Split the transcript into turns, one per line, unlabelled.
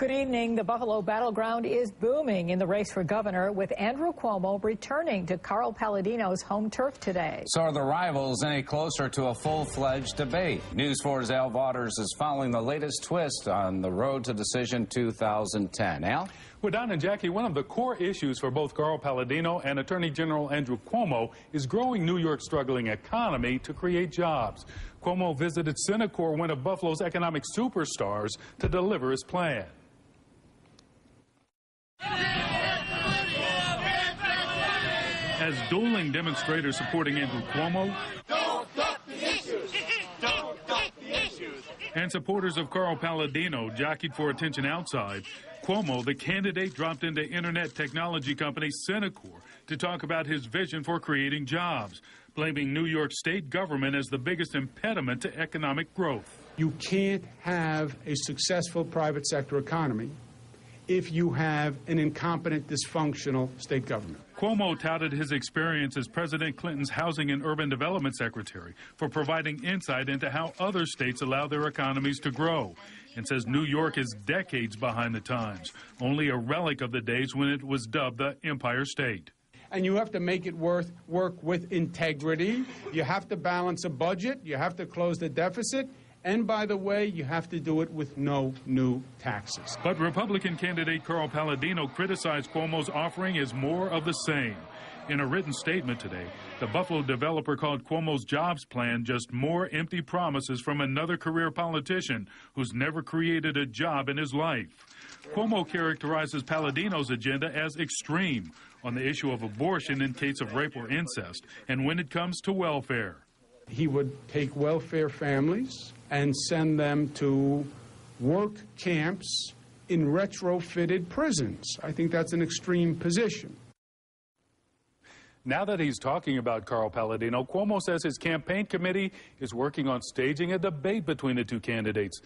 Good evening. The Buffalo battleground is booming in the race for governor, with Andrew Cuomo returning to Carl Paladino's home turf today.
So are the rivals any closer to a full-fledged debate? News 4's Al Waters is following the latest twist on the road to decision 2010. Al?
Well, Don and Jackie, one of the core issues for both Carl Paladino and Attorney General Andrew Cuomo is growing New York's struggling economy to create jobs. Cuomo visited Centacor, one of Buffalo's economic superstars, to deliver his plan. As dueling demonstrators supporting Andrew Cuomo and supporters of Carl Paladino jockeyed for attention outside, Cuomo, the candidate, dropped into internet technology company Centacor to talk about his vision for creating jobs, blaming New York state government as the biggest impediment to economic growth.
You can't have a successful private sector economy if you have an incompetent, dysfunctional state government.
Cuomo touted his experience as President Clinton's Housing and Urban Development Secretary for providing insight into how other states allow their economies to grow, and says New York is decades behind the times, only a relic of the days when it was dubbed the Empire State.
And you have to make it work with integrity. You have to balance a budget. You have to close the deficit. And by the way, you have to do it with no new taxes.
But Republican candidate Carl Paladino criticized Cuomo's offering as more of the same. In a written statement today, the Buffalo developer called Cuomo's jobs plan just more empty promises from another career politician who's never created a job in his life. Cuomo characterizes Paladino's agenda as extreme on the issue of abortion in case of rape or incest, and when it comes to welfare.
He would take welfare families and send them to work camps in retrofitted prisons. I think that's an extreme position.
Now that he's talking about Carl Paladino, Cuomo says his campaign committee is working on staging a debate between the two candidates.